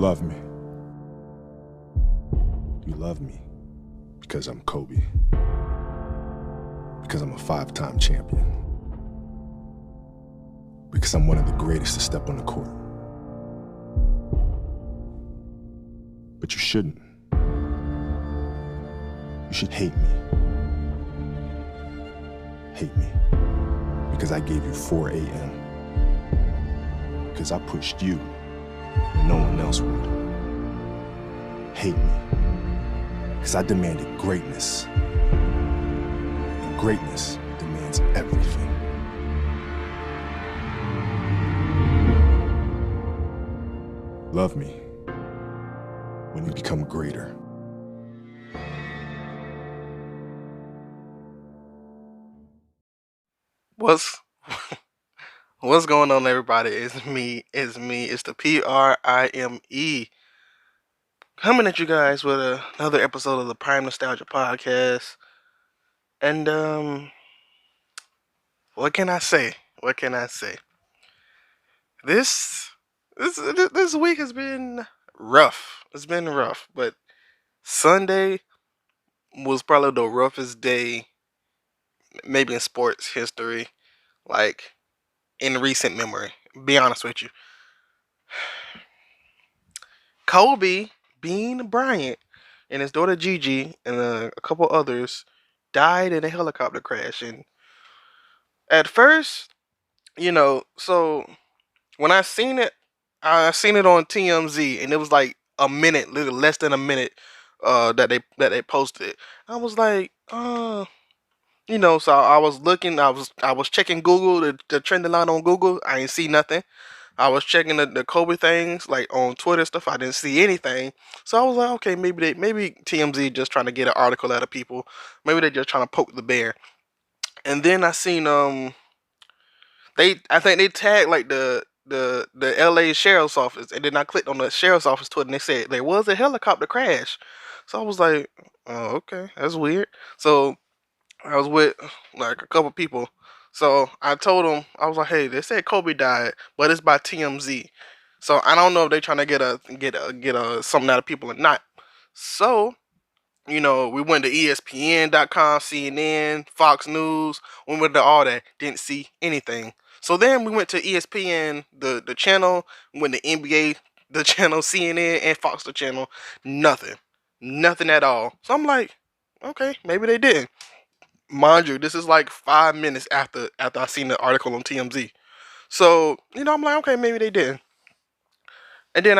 love me. You love me because I'm Kobe. Because I'm a 5-time champion. Because I'm one of the greatest to step on the court. But you shouldn't. You should hate me. Hate me. Because I gave you 4 a.m. Because I pushed you when no one else would. Hate me. Because I demanded greatness. And greatness demands everything. Love me when you become greater. What's going on, everybody? It's me. It's the Prime coming at you guys with another episode of the Prime Nostalgia Podcast. And what can I say? What can I say? This week has been rough. It's been rough, but Sunday was probably the roughest day, maybe in sports history, like in recent memory. Be honest with you. Kobe Bean Bryant and his daughter Gigi and a couple others died in a helicopter crash. And at first, so when I seen it on TMZ, and it was like a minute, little less than a minute, that they posted it. I was like, so I was looking, I was checking Google, the trending line on Google. I ain't see nothing. I was checking the Kobe things like on Twitter stuff. I didn't see anything, so I was like, okay, maybe TMZ just trying to get an article out of people. Maybe they just trying to poke the bear. And then I seen I think they tagged like the LA Sheriff's Office, and then I clicked on the Sheriff's Office Twitter, and they said there was a helicopter crash. So I was like, oh, okay, that's weird. So I was with like a couple people. So I told them, I was like, hey, they said Kobe died, but it's by TMZ. So I don't know if they're trying to get a something out of people or not. So, we went to ESPN.com, CNN, Fox News, we went to all that, didn't see anything. So then we went to ESPN, the channel, went to NBA, the channel, CNN, and Fox, the channel, nothing. Nothing at all. So I'm like, okay, maybe they didn't. Mind you, this is like 5 minutes after I seen the article on TMZ. So, I'm like, okay, maybe they didn't. And then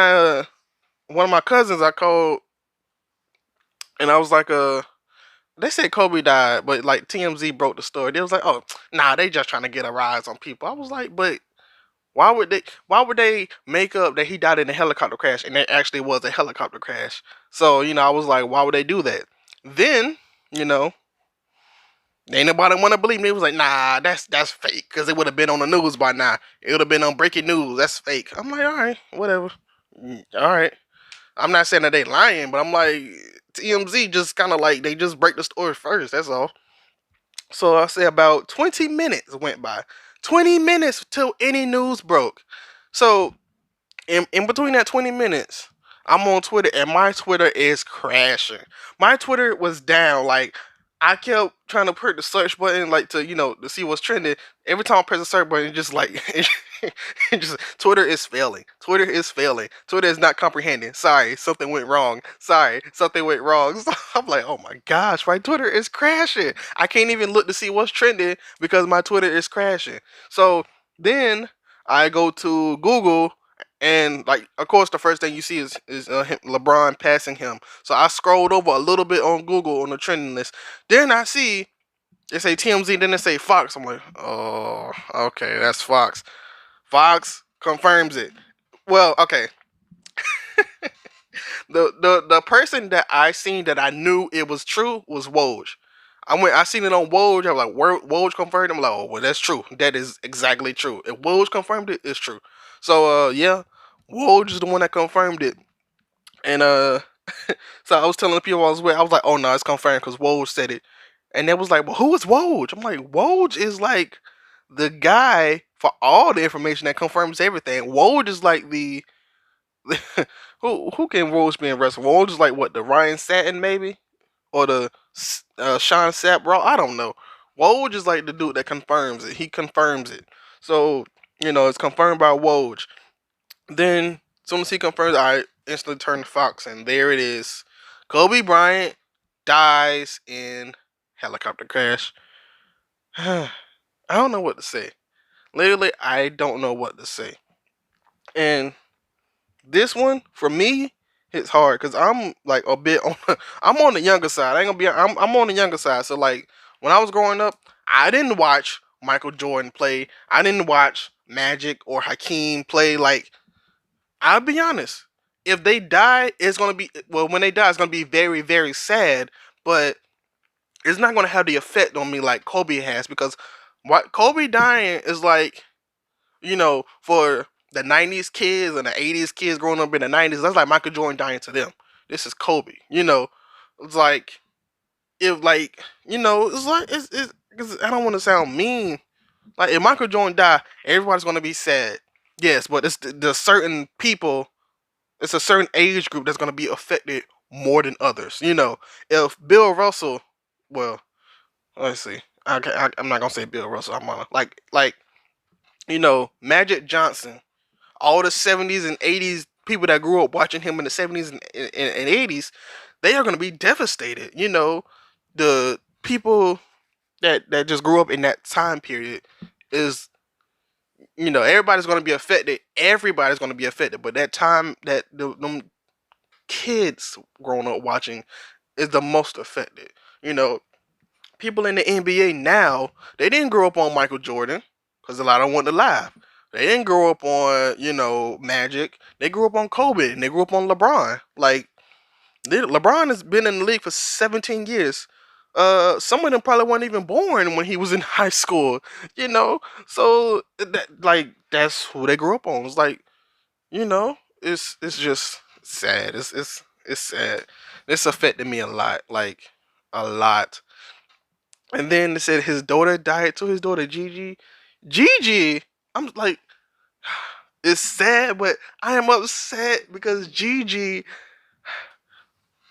one of my cousins I called, and I was like, they said Kobe died, but like TMZ broke the story. They was like, oh, nah, they just trying to get a rise on people. I was like, but why would they make up that he died in a helicopter crash and there actually was a helicopter crash? So, I was like, why would they do that? Then, you know, ain't nobody want to believe me. It was like, nah, that's fake, because it would have been on the news by now. It would have been on breaking news. That's fake. I'm like, all right, whatever. All right. I'm not saying that they lying, but I'm like, TMZ just kind of like, they just break the story first. That's all. So I say about 20 minutes went by. 20 minutes till any news broke. So in between that 20 minutes, I'm on Twitter, and my Twitter is crashing. My Twitter was down. Like, I kept trying to put the search button, like, to see what's trending. Every time I press the search button, it just like, it just, Twitter is failing. Twitter is failing. Twitter is not comprehending. Sorry, something went wrong. Sorry, something went wrong. So I'm like, oh my gosh, my Twitter is crashing. I can't even look to see what's trending because my Twitter is crashing. So then I go to Google, and like, of course, the first thing you see is LeBron passing him. So I scrolled over a little bit on Google on the trending list. Then I see they say TMZ, then they say Fox. I'm like, oh, okay, that's Fox. Fox confirms it. Well, okay. The person that I seen that I knew it was true was Woj. I seen it on Woj. I was like, Woj confirmed it. I'm like, oh, well, that's true. That is exactly true. If Woj confirmed it, it's true. So yeah, Woj is the one that confirmed it. And so I was telling the people I was with, I was like, oh no, it's confirmed because Woj said it. And they was like, well, who is Woj? I'm like, Woj is like the guy for all the information that confirms everything. Woj is like who can Woj be in wrestling? Woj is like what, the Ryan Satin maybe, or the Sean Sapp Raw. I don't know. Woj is like the dude that confirms it. He confirms it. So it's confirmed by Woj. Then as soon as he confirms, I instantly turn to Fox, and there it is. Kobe Bryant dies in helicopter crash. I don't know what to say. Literally, I don't know what to say. And this one for me hits hard because I'm like a bit on. I'm on the younger side. I ain't gonna be. I'm on the younger side. So like when I was growing up, I didn't watch Michael Jordan play. I didn't watch Magic or Hakeem play. Like, I'll be honest. If they die, it's gonna be, well. When they die, it's gonna be very, very sad. But it's not gonna have the effect on me like Kobe has, because what Kobe dying is like, for the '90s kids and the '80s kids growing up in the '90s. That's like Michael Jordan dying to them. This is Kobe. It's like, if like, it's like it's 'cause I don't want to sound mean. Like, if Michael Jordan die, everybody's gonna be sad. Yes, but it's the certain people, it's a certain age group that's going to be affected more than others. If Bill Russell, well, let's see. I'm not gonna say Bill Russell. I'm gonna like Magic Johnson. All the '70s and '80s people that grew up watching him in the '70s and '80s, they are gonna be devastated. The people that just grew up in that time period is, everybody's gonna be affected. Everybody's gonna be affected. But that time that them kids growing up watching is the most affected. People in the NBA now, they didn't grow up on Michael Jordan because a lot of them want to laugh. They didn't grow up on, Magic. They grew up on Kobe and they grew up on LeBron. Like, LeBron has been in the league for 17 years. Some of them probably weren't even born when he was in high school, So that's who they grew up on. It's like, it's just sad. It's sad. This affected me a lot, like a lot. And then they said his daughter died too. His daughter Gigi, Gigi. I'm like, it's sad, but I am upset because Gigi.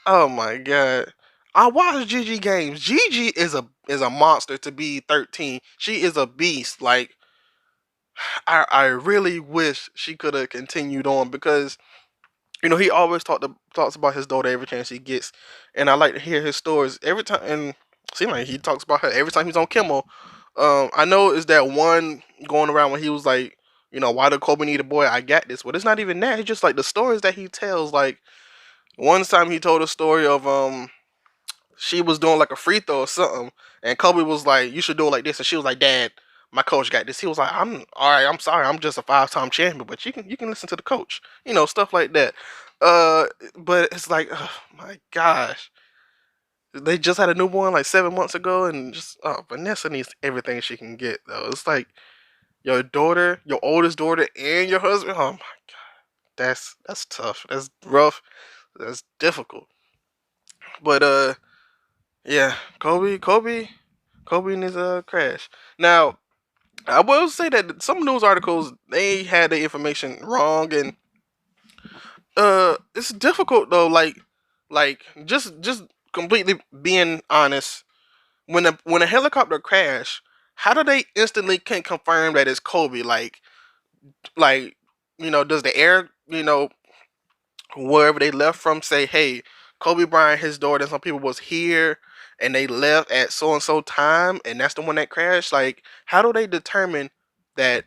Oh my god. I watch Gigi games. Gigi is a monster to be 13. She is a beast. Like, I really wish she could have continued on, because he always talks about his daughter every chance he gets, and I like to hear his stories every time. And it seems like he talks about her every time he's on Kimmel. I know is that one going around when he was like, why did Kobe need a boy? I got this. But it's not even that. It's just like the stories that he tells. Like, one time he told a story of she was doing like a free throw or something, and Kobe was like, "You should do it like this," and she was like, "Dad, my coach got this." He was like, "I'm all right. I'm sorry. I'm just a 5-time champion, but you can listen to the coach. Stuff like that." Uh, but it's like, oh my gosh, they just had a newborn like 7 months ago, and just, Vanessa needs everything she can get though. It's like your daughter, your oldest daughter, and your husband. Oh my god, that's tough. That's rough. That's difficult. But yeah, Kobe and his crash. Now, I will say that some news articles, they had the information wrong, and it's difficult though. Like just completely being honest. When a helicopter crash, how do they instantly can confirm that it's Kobe? Like does the air, wherever they left from, say, hey, Kobe Bryant, his daughter, and some people was here, and they left at so and so time, and that's the one that crashed. Like, how do they determine that?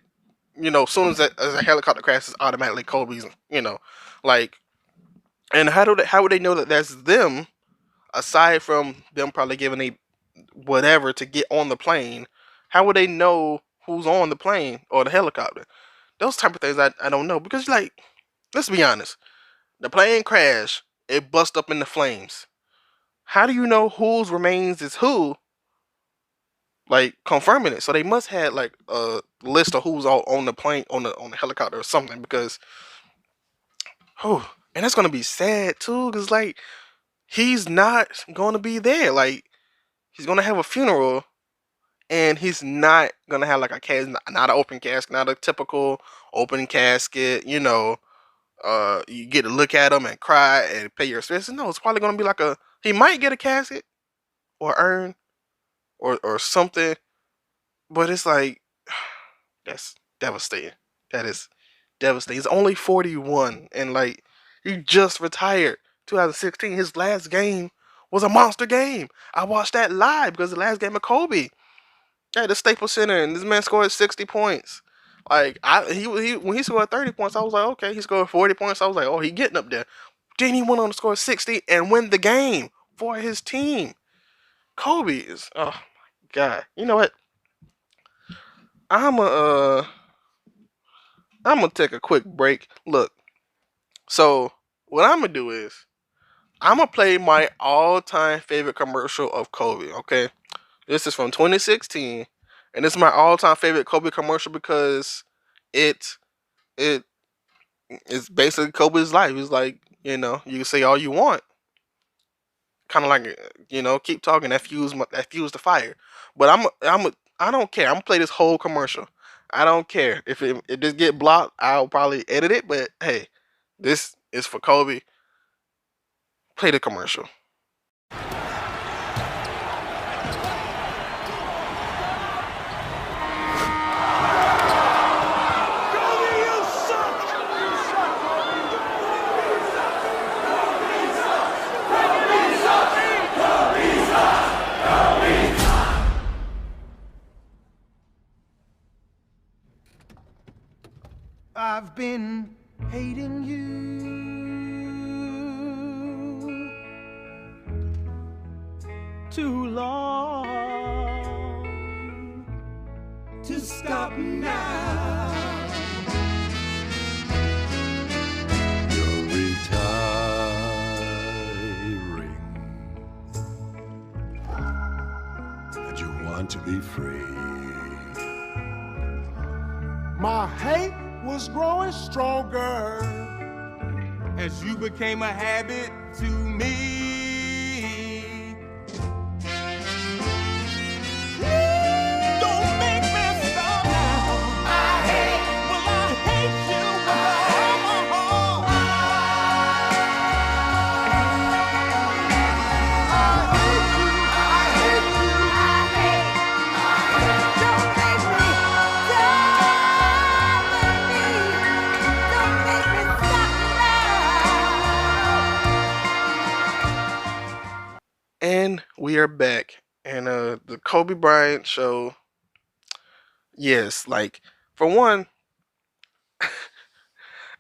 As soon as a helicopter crashes, automatically Kobe's. Like, and how would they know that that's them? Aside from them probably giving a whatever to get on the plane, how would they know who's on the plane or the helicopter? Those type of things I don't know, because, like, let's be honest. The plane crash, it bust up in the flames. How do you know whose remains is who? Like, confirming it. So they must have like a list of who's all on the plane, on the helicopter or something, because oh, and that's gonna be sad too, because like he's not gonna be there. Like, he's gonna have a funeral, and he's not gonna have like a casket, not an open casket, not a typical open casket. you get to look at him and cry and pay your expenses. No, it's probably gonna be like he might get a casket or urn or something, but it's like that's devastating. That is devastating. He's only 41 and like he just retired 2016. His last game was a monster game. I watched that live because the last game of Kobe at the Staples Center and this man scored 60 points. Like he when he scored 30 points, I was like, okay, he scored 40 points. I was like, oh, he getting up there. Then he went on to score 60 and win the game for his team. Kobe is oh my god. You know what? I'm a I'm gonna take a quick break. Look, so what I'm gonna do is I'm gonna play my all-time favorite commercial of Kobe. Okay, this is from 2016, and it's my all-time favorite Kobe commercial because it it it's basically Kobe's life. It's like you can say all you want, kind of like keep talking. That fuels the fire. But I don't care. I'm gonna play this whole commercial. I don't care if it just get blocked. I'll probably edit it. But hey, this is for Kobe. Play the commercial. I've been hating you too long to stop now. You're retiring, and you want to be free. My hate was growing stronger As you became a habit to me. Don't make me stop now. I hate you with all my heart. I hate you. Don't make me stop now. And we are back. And the Kobe Bryant show. Yes, like for one,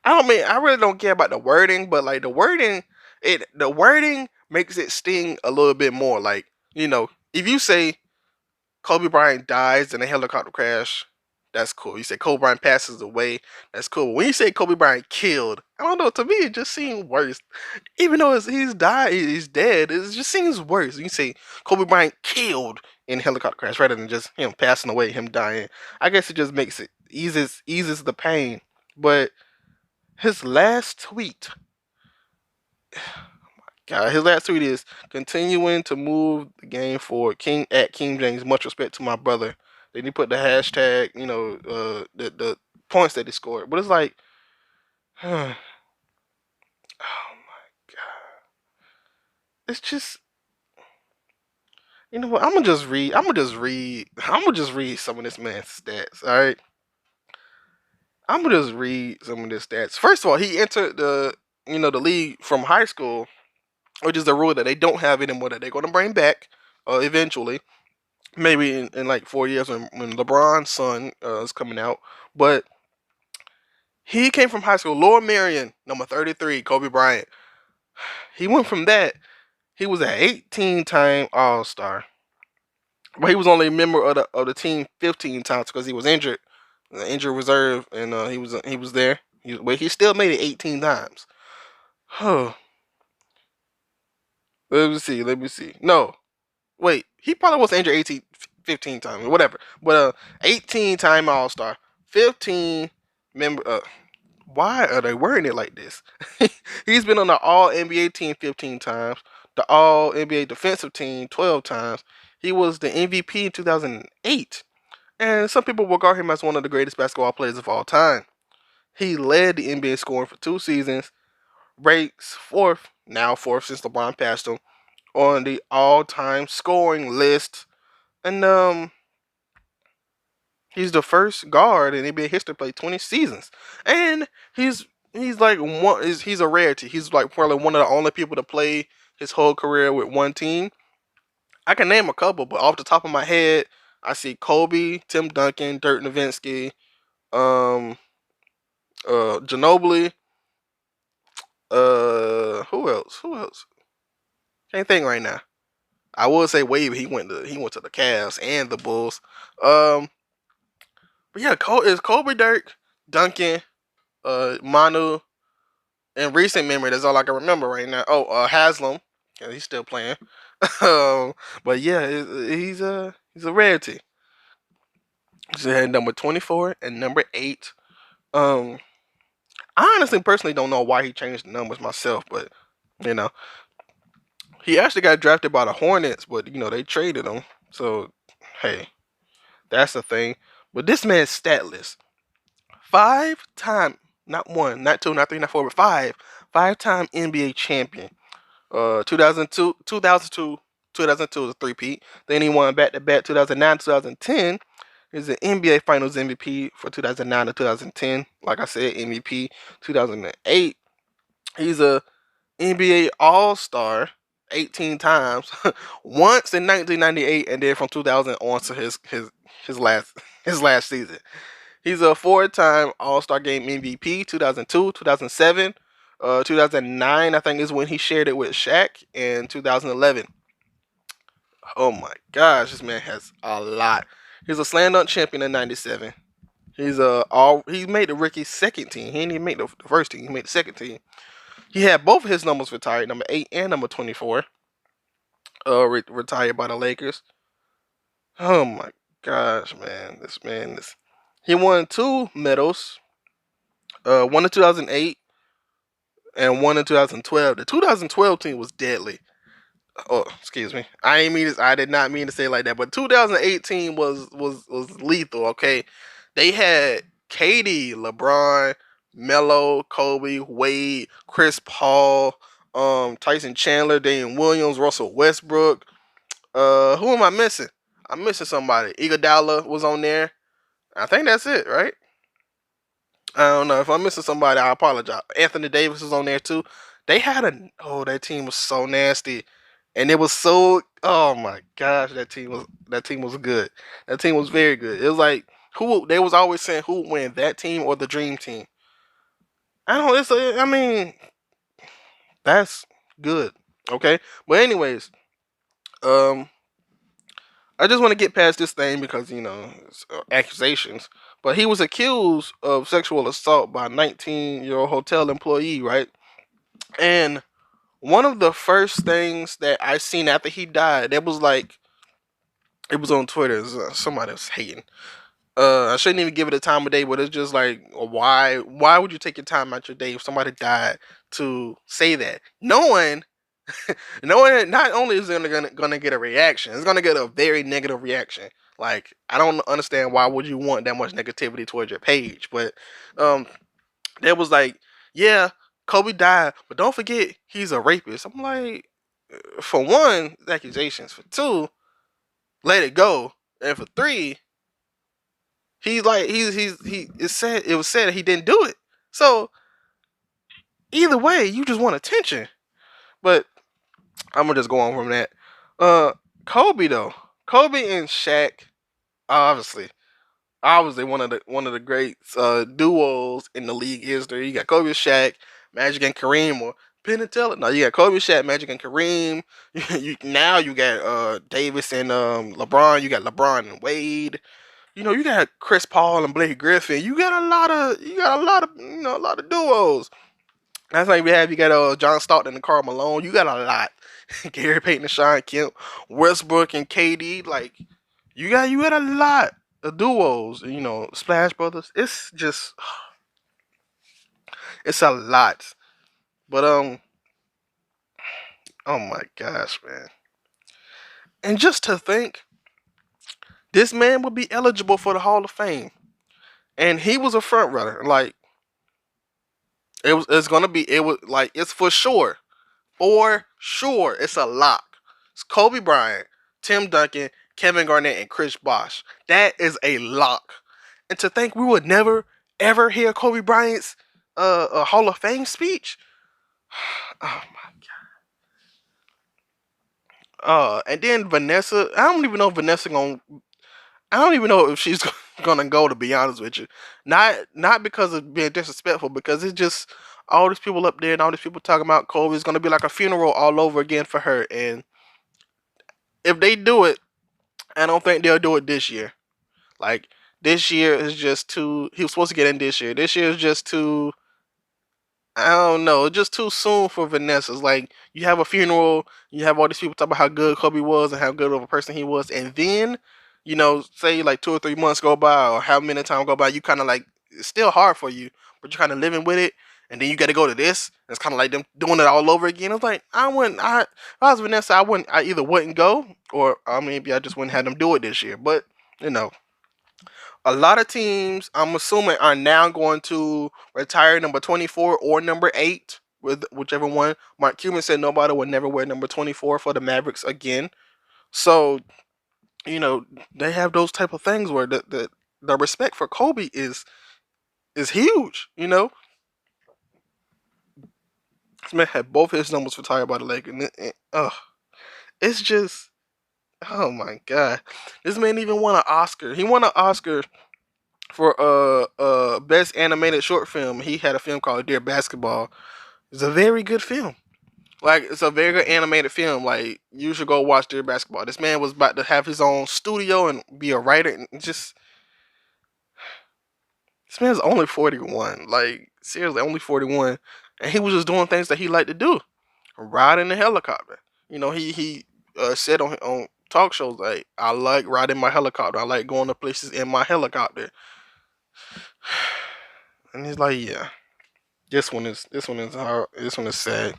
I really don't care about the wording, but like the wording makes it sting a little bit more. Like, if you say Kobe Bryant dies in a helicopter crash, that's cool. You say Kobe Bryant passes away, that's cool. But when you say Kobe Bryant killed, I don't know, to me it just seems worse. Even though he's died, he's dead, it just seems worse. You say Kobe Bryant killed in a helicopter crash rather than just him passing away, him dying. I guess it just makes it eases the pain. But his last tweet, God, his last tweet is continuing to move the game forward. King James, much respect to my brother. Then he put the hashtag, the points that he scored. But it's like, oh my god, it's just, you know what? I'm gonna just read. Some of this man's stats. All right, I'm gonna just read some of his stats. First of all, he entered the league from high school, which is a rule that they don't have anymore that they're going to bring back eventually. Maybe in like 4 years when LeBron's son is coming out. But he came from high school. Lower Marion, number 33, Kobe Bryant. He went from that. He was an 18-time All-Star. But he was only a member of the team 15 times because he was injured. The injured reserve, and he was there. But he still made it 18 times. Oh. Let me see. No. Wait, he probably was injured 15 times, whatever. But 18-time All-Star, 15 member. Why are they wording it like this? He's been on the All NBA team 15 times, the All NBA defensive team 12 times. He was the MVP in 2008, and some people regard him as one of the greatest basketball players of all time. He led the NBA scoring for 2 seasons, ranks fourth since LeBron passed him, on the all-time scoring list. And he's the first guard in NBA history to play 20 seasons. And he's like he's a rarity. He's like probably one of the only people to play his whole career with one team. I can name a couple, but off the top of my head, I see Kobe, Tim Duncan, Dirk Nowitzki, um, Ginobili, who else? Who else? Can't think right now. I would say Wade. He went to the Cavs and the Bulls. Um, but yeah, it's Kobe, Dirk, Duncan, Manu. In recent memory, that's all I can remember right now. Oh, Haslam, yeah, he's still playing. But yeah, he's a rarity. So he had number 24 and number 8. Um, I honestly, personally, don't know why he changed the numbers myself, but you know, he actually got drafted by the Hornets, but they traded him. So hey, that's the thing. But this man's stat list: 5 time, not one, not two, not three, not four, but five-time NBA champion. 2002, 2002 was a three-peat. Then he won back-to-back 2009, 2010. He's an NBA Finals MVP for 2009 to 2010. Like I said, MVP 2008. He's a NBA All-Star 18 times, once in 1998, and then from 2000 on to his last his last season. He's a 4-time All-Star Game MVP, 2002, 2007, 2009. I think is when he shared it with Shaq, and 2011. Oh my gosh, this man has a lot. He's a slam dunk champion in '97. He made the rookie second team. He didn't even make the first team. He made the second team. He had both of his numbers retired, number 8 and number 24. Retired by the Lakers. Oh my gosh, man, this man is. He won 2 medals. One in 2008 and one in 2012. The 2012 team was deadly. Oh, excuse me. I did not mean to say it like that. But 2018 was lethal. Okay, they had KD, LeBron, Melo, Kobe, Wade, Chris Paul, Tyson Chandler, Damian Williams, Russell Westbrook. Who am I missing? I'm missing somebody. Iguodala was on there. I think that's it, right? I don't know if I'm missing somebody. I apologize. Anthony Davis was on there too. That team was so nasty, and it was so. Oh my gosh, that team was good. That team was very good. It was like who they was always saying who would win, that team or the dream team. I don't. I mean, that's good. Okay, but anyways, um, I just want to get past this thing because it's, accusations. But he was accused of sexual assault by a 19-year-old hotel employee, right? And one of the first things that I seen after he died, it was on Twitter. Somebody was hating. I shouldn't even give it a time of day, but it's just like, why would you take your time out your day if somebody died to say that, knowing not only is it gonna get a reaction, it's gonna get a very negative reaction. Like, I don't understand why would you want that much negativity towards your page, but um, there was like, yeah, Kobe died, but don't forget he's a rapist. I'm like, for one, accusations. For two, let it go, and for three, it was said that he didn't do it. So either way, you just want attention. But I'm gonna just go on from that. Uh, Kobe though, Kobe and Shaq, obviously, one of the great duos in the league history. You got Kobe and Shaq, Magic and Kareem, or Penn and Teller. No, you got Kobe, Shaq, Magic and Kareem. Now you got Davis and LeBron. You got LeBron and Wade. You got Chris Paul and Blake Griffin. You got a lot of duos. That's like we have. You got John Stockton and Karl Malone. You got a lot. Gary Payton and Sean Kemp, Westbrook and KD. Like you got a lot of duos. Splash Brothers. It's just it's a lot. But oh my gosh, man. And just to think, this man would be eligible for the Hall of Fame, and he was a front runner. Like, It's gonna be. It was like it's for sure. For sure, it's a lock. It's Kobe Bryant, Tim Duncan, Kevin Garnett, and Chris Bosh. That is a lock. And to think we would never ever hear Kobe Bryant's Hall of Fame speech. Oh my. And then Vanessa. I don't even know if Vanessa gonna. I don't even know if she's gonna go. To be honest with you, not because of being disrespectful, because it's just all these people up there and all these people talking about Kobe. It's gonna be like a funeral all over again for her. And if they do it, I don't think they'll do it this year. Like this year is just too. He was supposed to get in this year. This year is just too. I don't know, just too soon for Vanessa. It's like you have a funeral, you have all these people talk about how good Kobe was and how good of a person he was, and then, say like 2 or 3 months go by or how many times go by, you kind of like it's still hard for you, but you're kind of living with it, and then you got to go to this. And it's kind of like them doing it all over again. It's like I wouldn't. If I was Vanessa, I wouldn't. I either wouldn't go, or maybe I just wouldn't have them do it this year. But you know, a lot of teams, I'm assuming, are now going to retire number 24 or number 8, with whichever one. Mark Cuban said nobody will never wear number 24 for the Mavericks again. So, they have those type of things where the respect for Kobe is huge. This man had both his numbers retired by the Lakers. It's just, oh my god, this man even won an Oscar. He won an Oscar for best animated short film. He had a film called Dear Basketball. It's a very good film. Like, it's a very good animated film. Like, you should go watch Dear Basketball. This man was about to have his own studio and be a writer, and just this man's only 41. Like, seriously, only 41, and he was just doing things that he liked to do, riding the helicopter. He said on talk shows like, I like riding my helicopter. I like going to places in my helicopter. And he's like, yeah, this one is sad.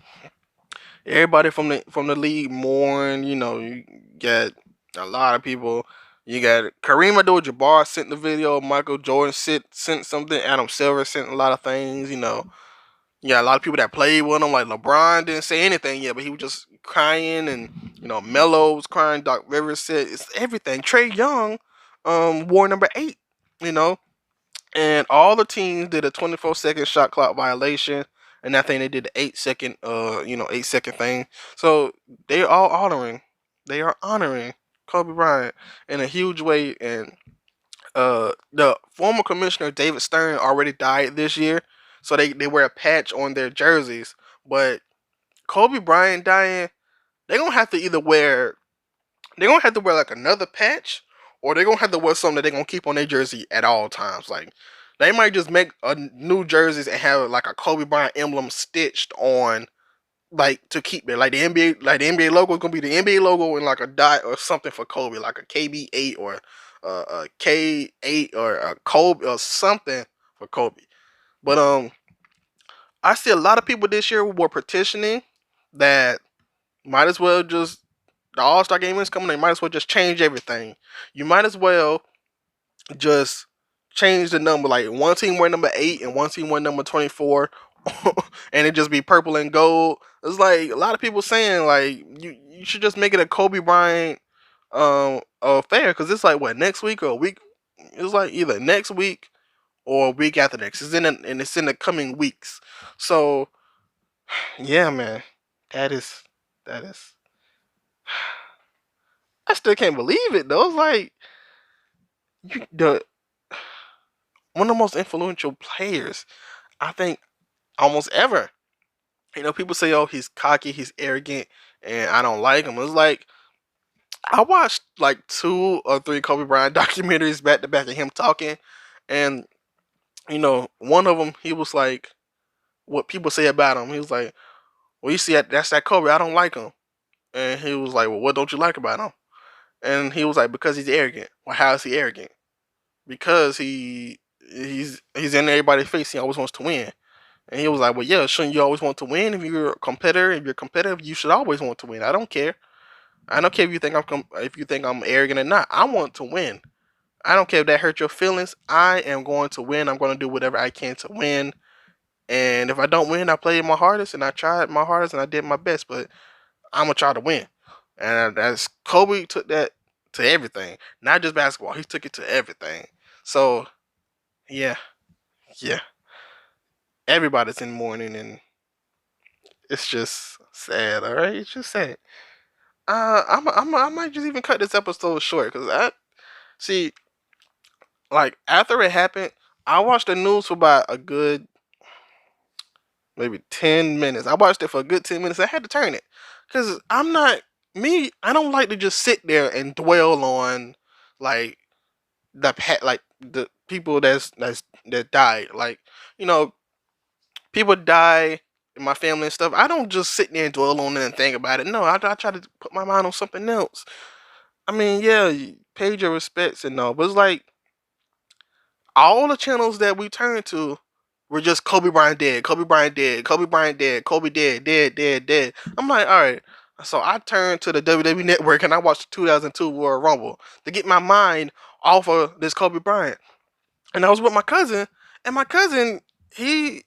Everybody from the league mourn. You get a lot of people. You got Kareem Abdul-Jabbar sent the video. Michael Jordan sent something. Adam Silver sent a lot of things. You got a lot of people that played with him. Like LeBron didn't say anything yet, but he was just crying, and Melo was crying. Doc Rivers said it's everything. Trey Young, wore number 8. You know, and all the teams did a 24-second shot clock violation, and I think they did the 8-second, 8-second thing. So they are honoring Kobe Bryant in a huge way. And the former commissioner David Stern already died this year, so they wear a patch on their jerseys. But Kobe Bryant dying, they're gonna have to either wear they're gonna have to wear like another patch, or they're gonna have to wear something that they're gonna keep on their jersey at all times. Like they might just make a new jerseys and have like a Kobe Bryant emblem stitched on, like to keep it. Like the NBA logo is gonna be the NBA logo and like a dot or something for Kobe, like a KB8 or a K8 or a Kobe or something for Kobe. But I see a lot of people this year were petitioning that might as well just the All Star game is coming. They might as well just change everything. You might as well just change the number. Like one team wear number 8 and one team wear number 24, and it just be purple and gold. It's like a lot of people saying like you should just make it a Kobe Bryant affair, because it's like what, next week or a week. It's like either next week or a week after next. It's in the coming weeks. So yeah, man, that is. I still can't believe it though. It's like the one of the most influential players, I think, almost ever. People say, "Oh, he's cocky, he's arrogant, and I don't like him." It's like I watched like 2 or 3 Kobe Bryant documentaries back to back of him talking, and one of them he was like, "What people say about him?" He was like, "Well, you see, that's that Kobe. I don't like him." And he was like, "Well, what don't you like about him?" And he was like, "Because he's arrogant." Well, how is he arrogant? Because he's in everybody's face. He always wants to win. And he was like, "Well, yeah, shouldn't you always want to win? If you're a competitor, if you're competitive, you should always want to win. I don't care. I don't care if you think I'm arrogant or not. I want to win. I don't care if that hurt your feelings. I am going to win. I'm going to do whatever I can to win. And if I don't win, I played my hardest and I tried my hardest and I did my best. But I'm gonna try to win. And that's Kobe took that to everything, not just basketball. He took it to everything. So yeah, yeah. Everybody's in mourning, and it's just sad. All right, it's just sad. I might just even cut this episode short because I see, like after it happened, I watched the news for about a good maybe 10 minutes. I watched it for a good 10 minutes. I had to turn it because I'm not me. I don't like to just sit there and dwell on like like the people that died. Like you know, people die in my family and stuff. I don't just sit there and dwell on it and think about it. No, I try to put my mind on something else. I mean, yeah, you paid your respects and all, but it's like all the channels that we turned to were just Kobe Bryant dead, Kobe Bryant dead, Kobe Bryant dead, Kobe dead, dead, dead, dead. I'm like, all right. So I turned to the WWE Network and I watched the 2002 Royal Rumble to get my mind off of this Kobe Bryant. And I was with my cousin, and my cousin he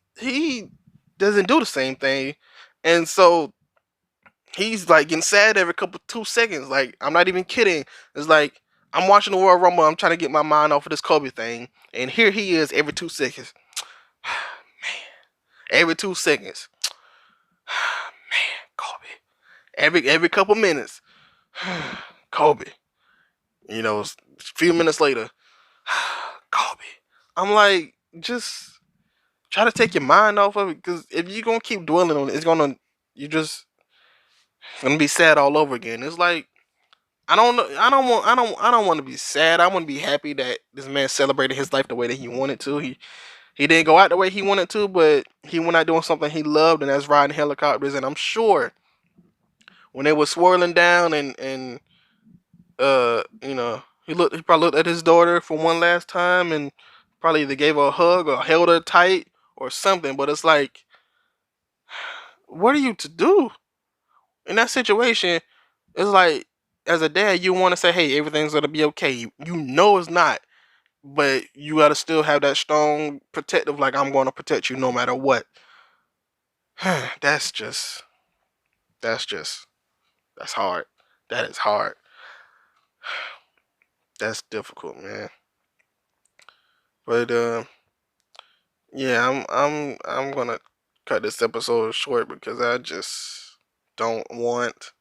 doesn't do the same thing, and so he's like getting sad every couple 2 seconds. Like I'm not even kidding. It's like I'm watching the Royal Rumble. I'm trying to get my mind off of this Kobe thing, and here he is every 2 seconds. Every 2 seconds, man, Kobe. Every couple minutes, Kobe. You know, a few minutes later, Kobe. I'm like, just try to take your mind off of it, because if you're gonna keep dwelling on it, you just gonna be sad all over again. It's like I don't know. I don't want to be sad. I want to be happy that this man celebrated his life the way that he wanted to. He didn't go out the way he wanted to, but he went out doing something he loved, and that's riding helicopters. And I'm sure when they were swirling down and he probably looked at his daughter for one last time and probably either gave her a hug or held her tight or something. But it's like, what are you to do in that situation? It's like, as a dad, you want to say, "Hey, everything's gonna be okay." You know it's not, but you gotta still have that strong protective, like I'm gonna protect you no matter what. that's just, that's just, that's hard. That is hard. That's difficult, man. But yeah, I'm gonna cut this episode short because don't want.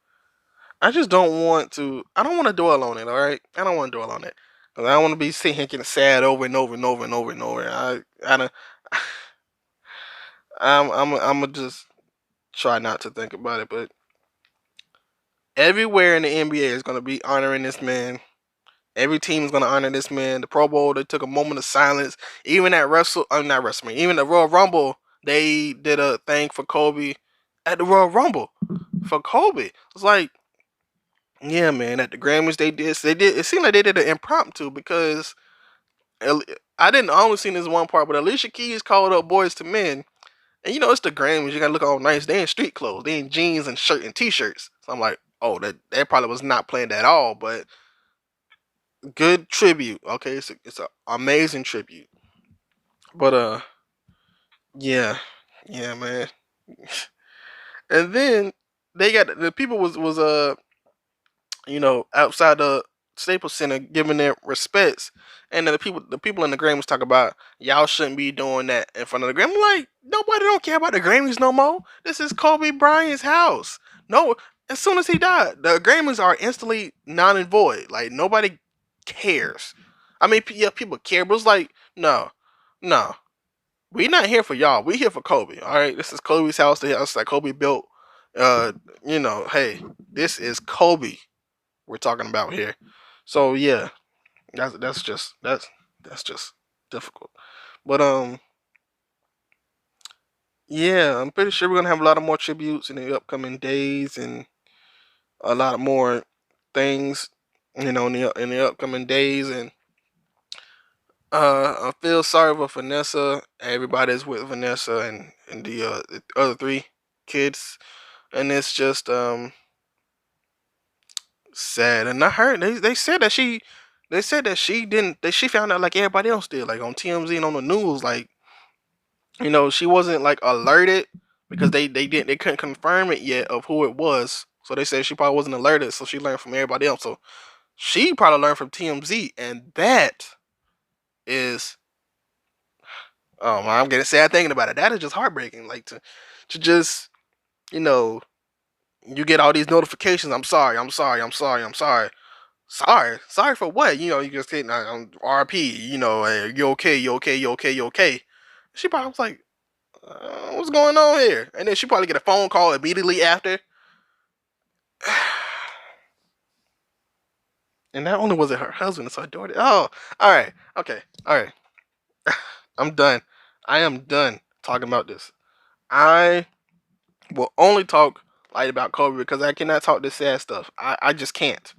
I just don't want to. I don't want to dwell on it. All right, I don't want to dwell on it. 'Cause I don't want to be sitting here getting sad over and over and over and over and over. I don't. I'm gonna just try not to think about it. But everywhere in the NBA is gonna be honoring this man. Every team is gonna honor this man. The Pro Bowl, they took a moment of silence. Even at not wrestling. Even the Royal Rumble, they did a thing for Kobe. At the Royal Rumble, for Kobe, it's like, yeah, man. At the Grammys, they did. They did. It seemed like they did an impromptu because I didn't only seen this one part, but Alicia Keys called up Boys to Men, and you know it's the Grammys. You gotta look all nice. They in street clothes. They in jeans and shirt and t-shirts. So I'm like, oh, that probably was not planned at all, but good tribute. Okay, it's an amazing tribute. But yeah, yeah, man. And then they got the people was outside the Staples Center giving their respects, and then the people in the Grammys talk about y'all shouldn't be doing that in front of the Grammys. I'm like, nobody don't care about the Grammys no more. This is Kobe Bryant's house. No, as soon as he died, the Grammys are instantly non and void. Like nobody cares. I mean, yeah, people care, but it's like, no, no, we not here for y'all. We here for Kobe. All right, this is Kobe's house. The house that Kobe built. Uh, hey, this is Kobe we're talking about here. So yeah, that's just difficult. But yeah, I'm pretty sure we're gonna have a lot of more tributes in the upcoming days and a lot of more things, in the upcoming days. And I feel sorry for Vanessa. Everybody's with Vanessa and the other three kids, and it's just sad. And I heard they said that she didn't that she found out like everybody else did, like on TMZ and on the news, like you know, she wasn't like alerted because they couldn't confirm it yet of who it was. So they said she probably wasn't alerted, so she learned from everybody else. So she probably learned from TMZ, and that is, oh man, I'm getting sad thinking about it. That is just heartbreaking. Like to just, you know, you get all these notifications. I'm sorry. I'm sorry. I'm sorry. I'm sorry. Sorry for what? You know, you just hitting on RP. You know, hey, you okay? You okay? You okay? You okay? She probably was like, what's going on here? And then she probably get a phone call immediately after. And not only was it her husband, it's her daughter. Oh, all right, okay, all right. I'm done. I am done talking about this. I will only talk light about Kobe because I cannot talk this sad stuff. I just can't.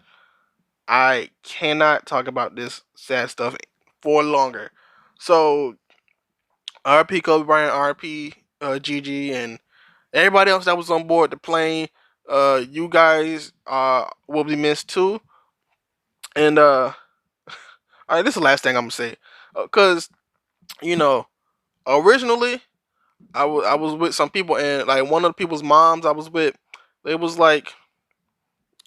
I cannot talk about this sad stuff for longer. So, RP Kobe Bryant, RP GG, and everybody else that was on board the plane. You guys will be missed too. And all right, this is the last thing I'm gonna say, cause you know, originally I was with some people, and like one of the people's moms I was with, they was like,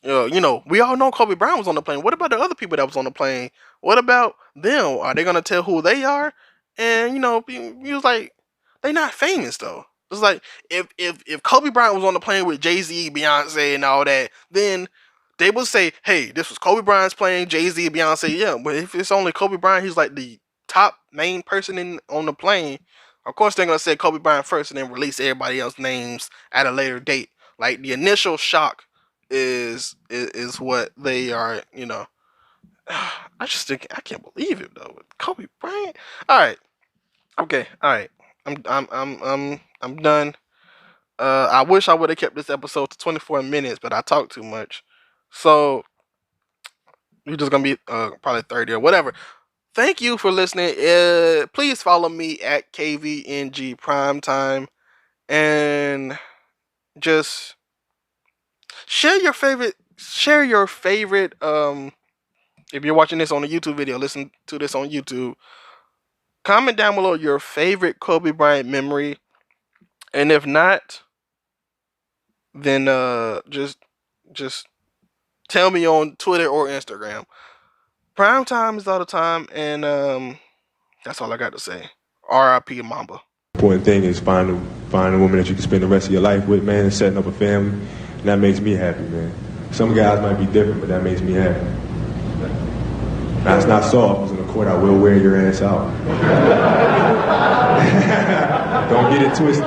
you know, we all know Kobe Bryant was on the plane. What about the other people that was on the plane? What about them? Are they gonna tell who they are? And you know, he was like, they not famous though. It's like if Kobe Bryant was on the plane with Jay-Z, Beyonce, and all that, then they would say, hey, this was Kobe Bryant's plane, Jay-Z, Beyonce, yeah. But if it's only Kobe Bryant, he's like the top main person on the plane. Of course, they're gonna say Kobe Bryant first, and then release everybody else's names at a later date. Like the initial shock is what they are. You know, I just think I can't believe it though. Kobe Bryant. All right, okay, all right. I'm done. I wish I would have kept this episode to 24 minutes, but I talked too much. So you're just gonna be probably 30 or whatever. Thank you for listening. Please follow me at KVNG Primetime, and just share your favorite. Share your favorite. If you're watching this on a YouTube video, listen to this on YouTube. Comment down below your favorite Kobe Bryant memory, and if not, then just tell me on Twitter or Instagram. Prime time is all the time, and that's all I got to say. R.I.P. Mamba. Important thing is find a woman that you can spend the rest of your life with, man, and setting up a family. And that makes me happy, man. Some guys might be different, but that makes me happy. Now, it's not soft. I was in the court. I will wear your ass out. Don't get it twisted.